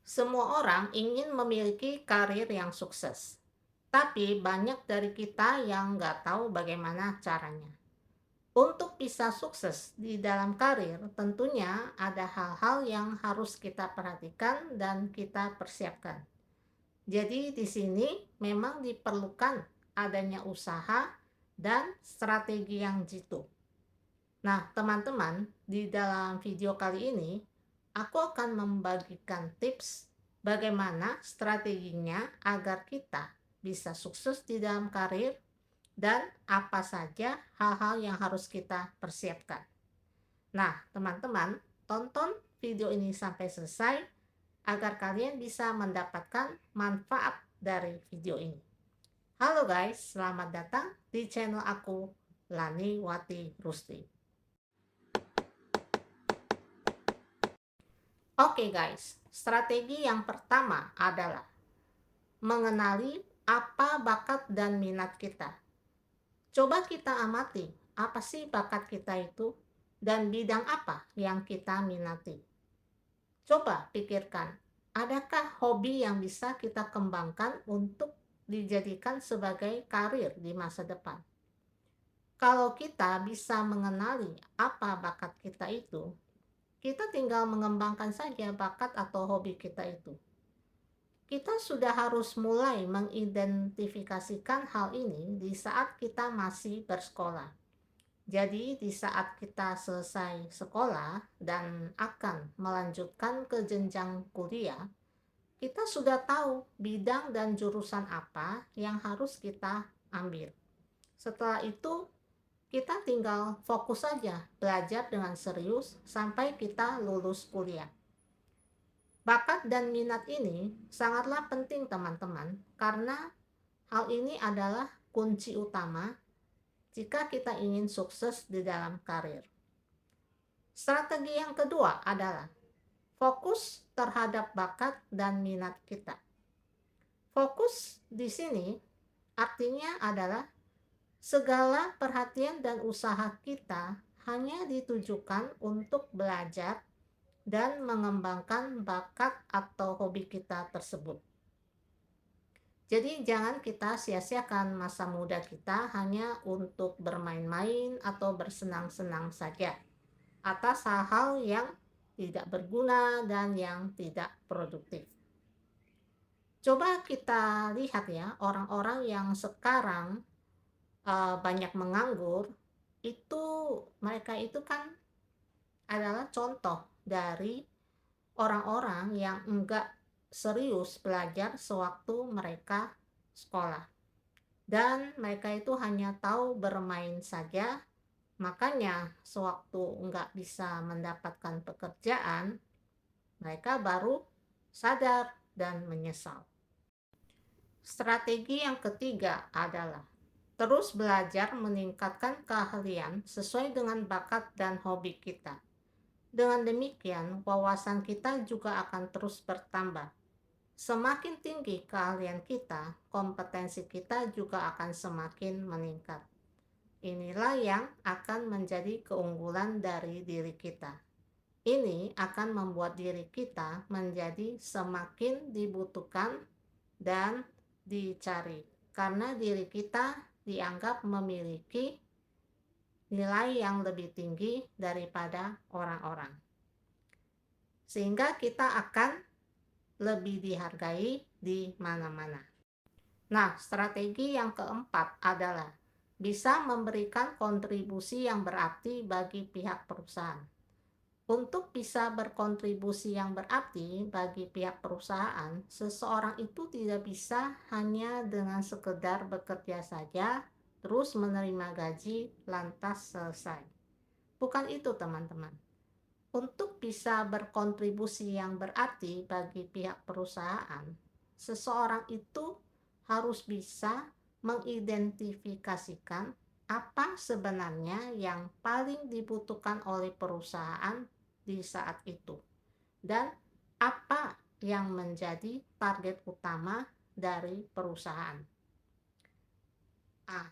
Semua orang ingin memiliki karir yang sukses, tapi banyak dari kita yang nggak tahu bagaimana caranya. Untuk bisa sukses di dalam karir, tentunya ada hal-hal yang harus kita perhatikan dan kita persiapkan. Jadi di sini memang diperlukan adanya usaha dan strategi yang jitu. Nah, teman-teman, di dalam video kali ini, aku akan membagikan tips bagaimana strateginya agar kita bisa sukses di dalam karir dan apa saja hal-hal yang harus kita persiapkan. Nah, teman-teman, tonton video ini sampai selesai agar kalian bisa mendapatkan manfaat dari video ini. Halo guys, selamat datang di channel aku, Lani Wati Rusti. Oke guys, strategi yang pertama adalah mengenali apa bakat dan minat kita. Coba kita amati, apa sih bakat kita itu dan bidang apa yang kita minati. Coba pikirkan, adakah hobi yang bisa kita kembangkan untuk dijadikan sebagai karir di masa depan? Kalau kita bisa mengenali apa bakat kita itu, kita tinggal mengembangkan saja bakat atau hobi kita itu. Kita sudah harus mulai mengidentifikasikan hal ini di saat kita masih bersekolah. Jadi, di saat kita selesai sekolah dan akan melanjutkan ke jenjang kuliah, kita sudah tahu bidang dan jurusan apa yang harus kita ambil. Setelah itu, kita tinggal fokus saja belajar dengan serius sampai kita lulus kuliah. Bakat dan minat ini sangatlah penting teman-teman, karena hal ini adalah kunci utama jika kita ingin sukses di dalam karir. Strategi yang kedua adalah fokus terhadap bakat dan minat kita. Fokus di sini artinya adalah segala perhatian dan usaha kita hanya ditujukan untuk belajar dan mengembangkan bakat atau hobi kita tersebut. Jadi jangan kita sia-siakan masa muda kita hanya untuk bermain-main atau bersenang-senang saja atas hal-hal yang tidak berguna dan yang tidak produktif. Coba kita lihat ya, orang-orang yang sekarang banyak menganggur, itu mereka itu kan adalah contoh dari orang-orang yang enggak serius belajar sewaktu mereka sekolah. Dan mereka itu hanya tahu bermain saja, makanya sewaktu enggak bisa mendapatkan pekerjaan, mereka baru sadar dan menyesal. Strategi yang ketiga adalah terus belajar meningkatkan keahlian sesuai dengan bakat dan hobi kita. Dengan demikian, wawasan kita juga akan terus bertambah. Semakin tinggi keahlian kita, kompetensi kita juga akan semakin meningkat. Inilah yang akan menjadi keunggulan dari diri kita. Ini akan membuat diri kita menjadi semakin dibutuhkan dan dicari, karena diri kita dianggap memiliki nilai yang lebih tinggi daripada orang-orang. Sehingga kita akan lebih dihargai di mana-mana. Nah, strategi yang keempat adalah bisa memberikan kontribusi yang berarti bagi pihak perusahaan. Untuk bisa berkontribusi yang berarti bagi pihak perusahaan, seseorang itu tidak bisa hanya dengan sekedar bekerja saja, terus menerima gaji, lantas selesai. Bukan itu teman-teman. Untuk bisa berkontribusi yang berarti bagi pihak perusahaan, seseorang itu harus bisa mengidentifikasikan apa sebenarnya yang paling dibutuhkan oleh perusahaan di saat itu, dan apa yang menjadi target utama dari perusahaan.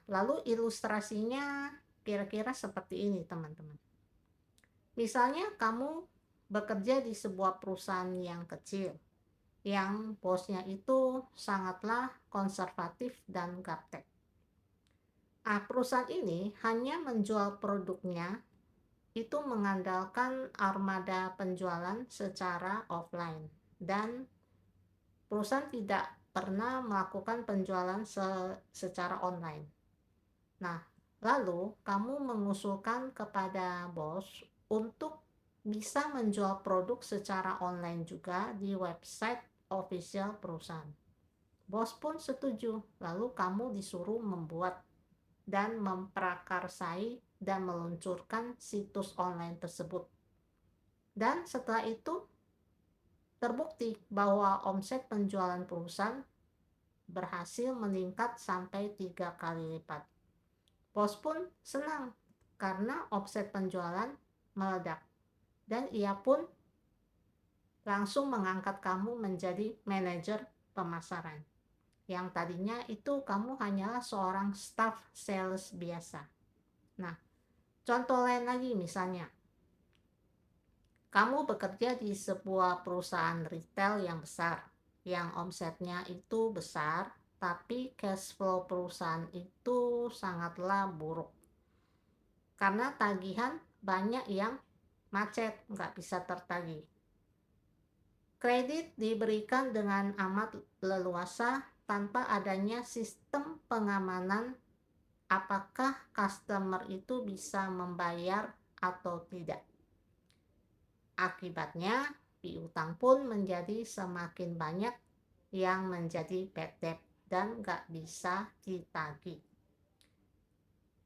Lalu ilustrasinya kira-kira seperti ini teman-teman. Misalnya kamu bekerja di sebuah perusahaan yang kecil. yang bosnya itu sangatlah konservatif dan gaptek. Perusahaan ini hanya menjual produknya itu mengandalkan armada penjualan secara offline, dan perusahaan tidak pernah melakukan penjualan secara online. Nah, lalu kamu mengusulkan kepada bos untuk bisa menjual produk secara online juga di website official perusahaan. Bos pun setuju, lalu kamu disuruh membuat dan memprakarsai dan meluncurkan situs online tersebut. Dan setelah itu terbukti bahwa omset penjualan perusahaan berhasil meningkat sampai 3 kali lipat. Bos pun senang karena omset penjualan meledak, dan ia pun langsung mengangkat kamu menjadi manajer pemasaran. Yang tadinya itu kamu hanyalah seorang staff sales biasa. Nah, contoh lain lagi misalnya, kamu bekerja di sebuah perusahaan retail yang besar, yang omsetnya itu besar, tapi cash flow perusahaan itu sangatlah buruk. Karena tagihan banyak yang macet, nggak bisa tertagih. Kredit diberikan dengan amat leluasa tanpa adanya sistem pengamanan apakah customer itu bisa membayar atau tidak. Akibatnya, piutang pun menjadi semakin banyak yang menjadi bad debt dan nggak bisa ditagih.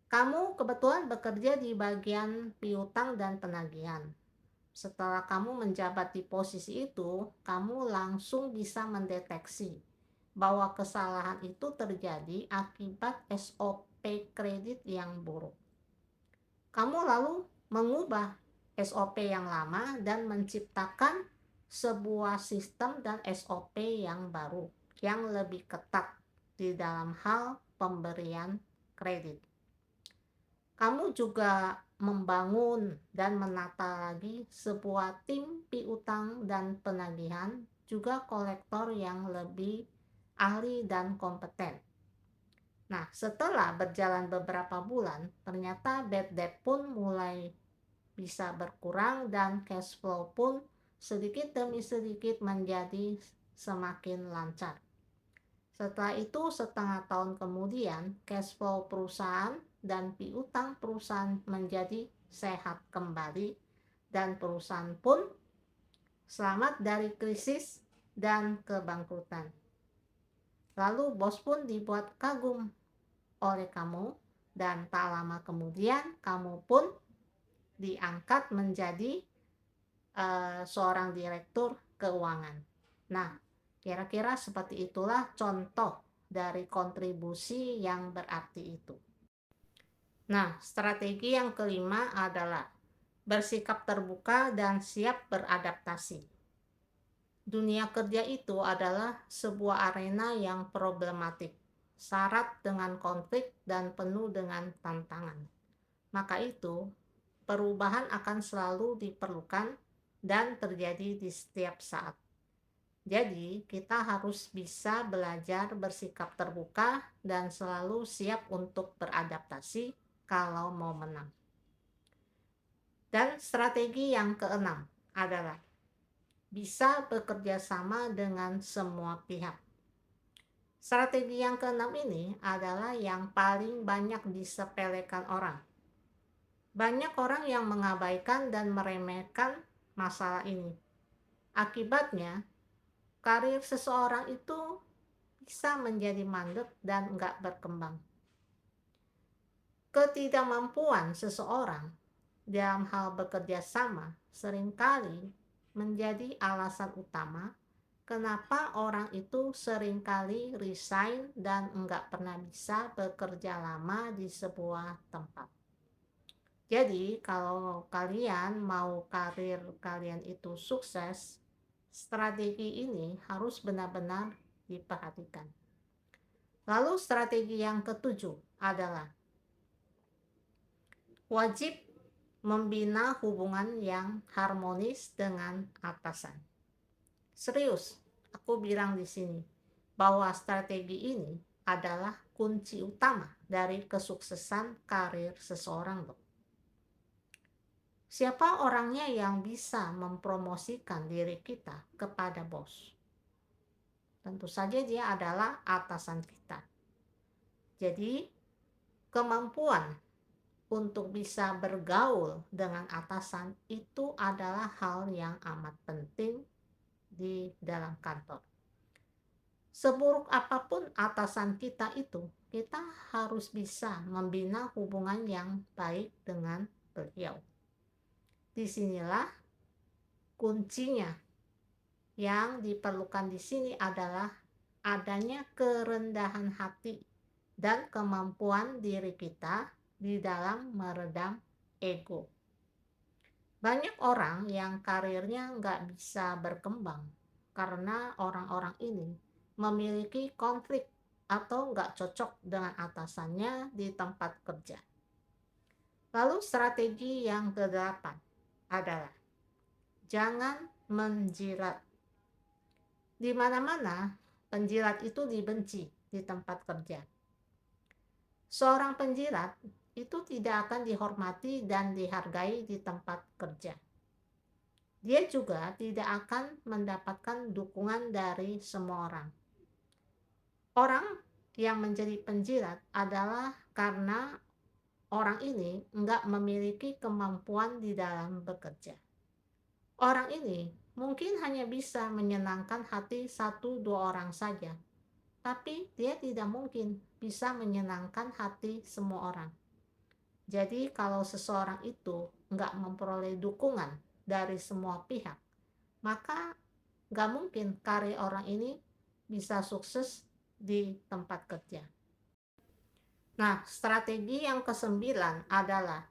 Kamu kebetulan bekerja di bagian piutang dan penagihan. Setelah kamu menjabat di posisi itu, kamu langsung bisa mendeteksi bahwa kesalahan itu terjadi akibat SOP kredit yang buruk. Kamu lalu mengubah SOP yang lama dan menciptakan sebuah sistem dan SOP yang baru, yang lebih ketat di dalam hal pemberian kredit. Kamu juga membangun dan menata lagi sebuah tim piutang dan penagihan, juga kolektor yang lebih ahli dan kompeten. Nah, setelah berjalan beberapa bulan, ternyata bad debt pun mulai bisa berkurang dan cash flow pun sedikit demi sedikit menjadi semakin lancar. Setelah itu, setengah tahun kemudian, cash flow perusahaan dan piutang perusahaan menjadi sehat kembali, dan perusahaan pun selamat dari krisis dan kebangkrutan. Lalu bos pun dibuat kagum oleh kamu, dan tak lama kemudian kamu pun diangkat menjadi seorang direktur keuangan. Nah, kira-kira seperti itulah contoh dari kontribusi yang berarti itu. Nah, strategi yang kelima adalah bersikap terbuka dan siap beradaptasi. Dunia kerja itu adalah sebuah arena yang problematik, syarat dengan konflik dan penuh dengan tantangan. Maka itu, perubahan akan selalu diperlukan dan terjadi di setiap saat. Jadi, kita harus bisa belajar bersikap terbuka dan selalu siap untuk beradaptasi kalau mau menang. Dan strategi yang keenam adalah bisa bekerja sama dengan semua pihak. Strategi yang keenam ini adalah yang paling banyak disepelekan orang. Banyak orang yang mengabaikan dan meremehkan masalah ini. Akibatnya, karir seseorang itu bisa menjadi mandek dan enggak berkembang. Ketidakmampuan seseorang dalam hal bekerja sama seringkali menjadi alasan utama kenapa orang itu seringkali resign dan enggak pernah bisa bekerja lama di sebuah tempat. Jadi, kalau kalian mau karir kalian itu sukses, strategi ini harus benar-benar diperhatikan. Lalu strategi yang ketujuh adalah wajib membina hubungan yang harmonis dengan atasan. Serius, aku ku bilang di sini bahwa strategi ini adalah kunci utama dari kesuksesan karir seseorang loh. Siapa orangnya yang bisa mempromosikan diri kita kepada bos? Tentu saja dia adalah atasan kita. Jadi, kemampuan untuk bisa bergaul dengan atasan itu adalah hal yang amat penting di dalam kantor. Seburuk apapun atasan kita itu, kita harus bisa membina hubungan yang baik dengan beliau. Disinilah kuncinya. Yang diperlukan di sini adalah adanya kerendahan hati dan kemampuan diri kita di dalam meredam ego. Banyak orang yang karirnya nggak bisa berkembang karena orang-orang ini memiliki konflik atau nggak cocok dengan atasannya di tempat kerja. Lalu strategi yang kedelapan adalah jangan menjilat. Di mana-mana penjilat itu dibenci di tempat kerja. Seorang penjilat itu tidak akan dihormati dan dihargai di tempat kerja. Dia juga tidak akan mendapatkan dukungan dari semua orang. Orang yang menjadi penjilat adalah karena orang ini enggak memiliki kemampuan di dalam bekerja. Orang ini mungkin hanya bisa menyenangkan hati 1-2 orang saja, tapi dia tidak mungkin bisa menyenangkan hati semua orang. Jadi kalau seseorang itu nggak memperoleh dukungan dari semua pihak, maka nggak mungkin karir orang ini bisa sukses di tempat kerja. Nah, strategi yang kesembilan adalah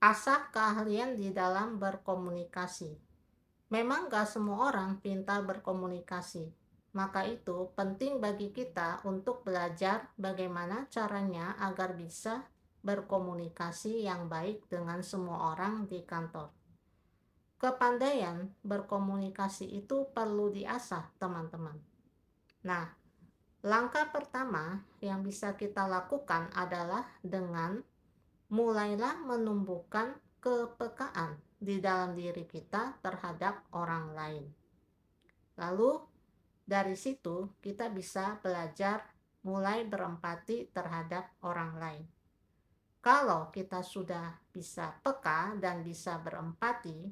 asah keahlian di dalam berkomunikasi. Memang gak semua orang pintar berkomunikasi, maka itu penting bagi kita untuk belajar bagaimana caranya agar bisa berkomunikasi yang baik dengan semua orang di kantor. Kepandaian berkomunikasi itu perlu diasah, teman-teman. Nah, langkah pertama yang bisa kita lakukan adalah dengan mulailah menumbuhkan kepekaan di dalam diri kita terhadap orang lain. Lalu dari situ kita bisa belajar mulai berempati terhadap orang lain. Kalau kita sudah bisa peka dan bisa berempati,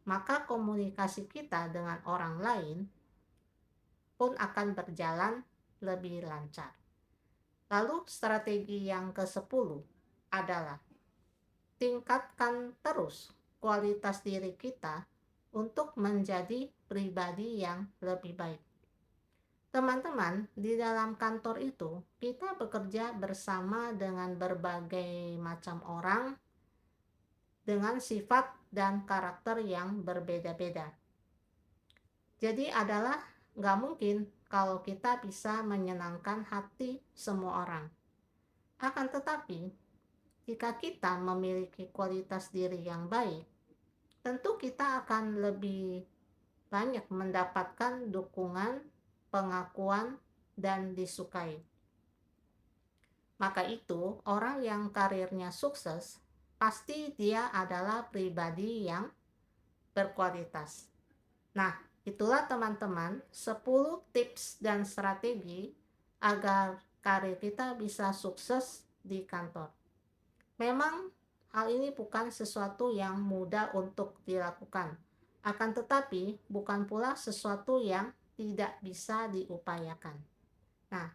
maka komunikasi kita dengan orang lain pun akan berjalan lebih lancar. Lalu strategi yang ke-10 adalah tingkatkan terus kualitas diri kita untuk menjadi pribadi yang lebih baik. Teman-teman, di dalam kantor itu kita bekerja bersama dengan berbagai macam orang dengan sifat dan karakter yang berbeda-beda. Jadi adalah nggak mungkin kalau kita bisa menyenangkan hati semua orang. Akan tetapi, jika kita memiliki kualitas diri yang baik, tentu kita akan lebih banyak mendapatkan dukungan, pengakuan, dan disukai. Maka itu, orang yang karirnya sukses, pasti dia adalah pribadi yang berkualitas. Nah, itulah teman-teman 10 tips dan strategi agar karir kita bisa sukses di kantor. Memang hal ini bukan sesuatu yang mudah untuk dilakukan. Akan tetapi bukan pula sesuatu yang tidak bisa diupayakan. Nah,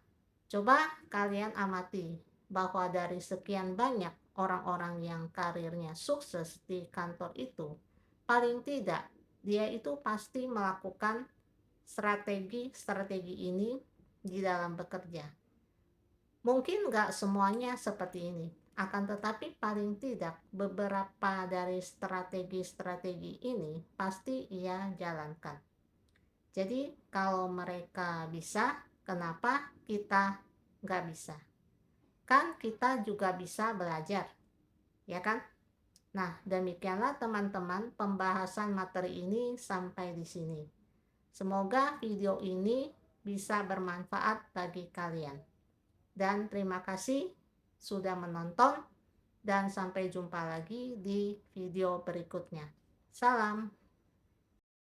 coba kalian amati bahwa dari sekian banyak orang-orang yang karirnya sukses di kantor itu, paling tidak dia itu pasti melakukan strategi-strategi ini di dalam bekerja. Mungkin nggak semuanya seperti ini, akan tetapi paling tidak beberapa dari strategi-strategi ini pasti ia jalankan. Jadi kalau mereka bisa, kenapa kita nggak bisa? Kan kita juga bisa belajar, ya kan? Nah, demikianlah teman-teman pembahasan materi ini sampai di sini. Semoga video ini bisa bermanfaat bagi kalian. Dan terima kasih sudah menonton dan sampai jumpa lagi di video berikutnya. Salam.